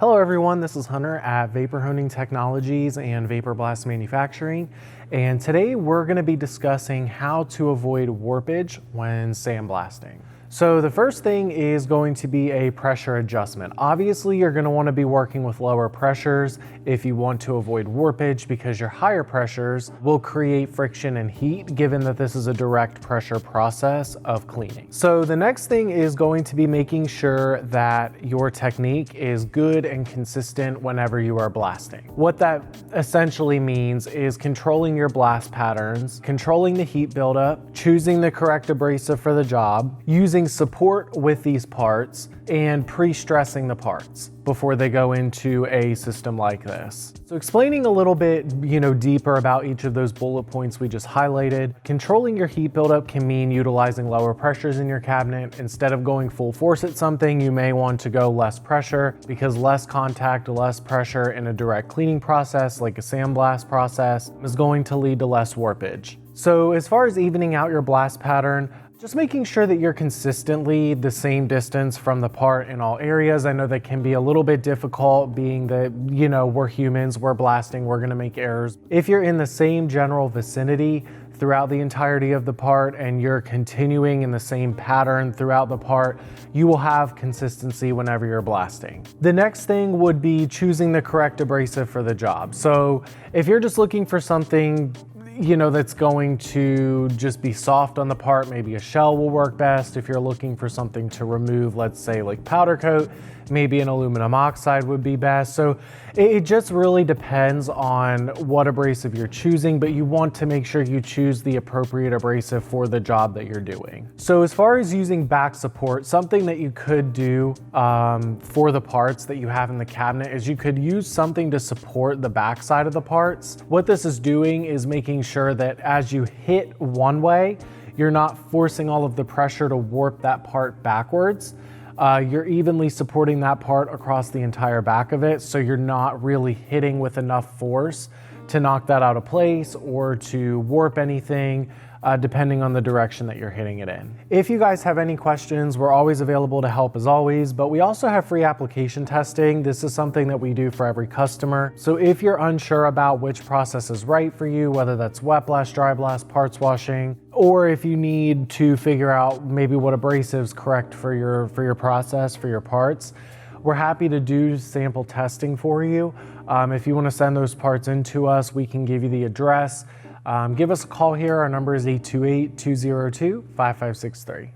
Hello everyone, this is Hunter at Vapor Honing Technologies and Vapor Blast Manufacturing, and today we're going to be discussing how to avoid warpage when sandblasting. So the first thing is going to be a pressure adjustment. Obviously you're going to want to be working with lower pressures if you want to avoid warpage, because your higher pressures will create friction and heat, given that this is a direct pressure process of cleaning. So the next thing is going to be making sure that your technique is good and consistent whenever you are blasting. What that essentially means is controlling your blast patterns, controlling the heat buildup, choosing the correct abrasive for the job, using support with these parts, and pre-stressing the parts before they go into a system like this. So explaining a little bit, deeper about each of those bullet points we just highlighted, controlling your heat buildup can mean utilizing lower pressures in your cabinet. Instead of going full force at something, you may want to go less pressure, because less contact, less pressure in a direct cleaning process like a sandblast process is going to lead to less warpage. So as far as evening out your blast pattern, just making sure that you're consistently the same distance from the part in all areas. I know that can be a little bit difficult, being that, we're humans, we're blasting, we're gonna make errors. If you're in the same general vicinity throughout the entirety of the part and you're continuing in the same pattern throughout the part, you will have consistency whenever you're blasting. The next thing would be choosing the correct abrasive for the job. So if you're just looking for something that's going to just be soft on the part, maybe a shell will work best. If you're looking for something to remove, let's say like powder coat, maybe an aluminum oxide would be best. So it just really depends on what abrasive you're choosing, but you want to make sure you choose the appropriate abrasive for the job that you're doing. So as far as using back support, something that you could do for the parts that you have in the cabinet is you could use something to support the back side of the parts. What this is doing is making sure that as you hit one way, you're not forcing all of the pressure to warp that part backwards. You're evenly supporting that part across the entire back of it, so you're not really hitting with enough force to knock that out of place or to warp anything, depending on the direction that you're hitting it in. If you guys have any questions, we're always available to help as always, but we also have free application testing. This is something that we do for every customer. So if you're unsure about which process is right for you, whether that's wet blast, dry blast, parts washing, or if you need to figure out maybe what abrasive is correct for your process, for your parts, we're happy to do sample testing for you. If you want to send those parts in to us, we can give you the address. Give us a call here. Our number is 828-202-5563.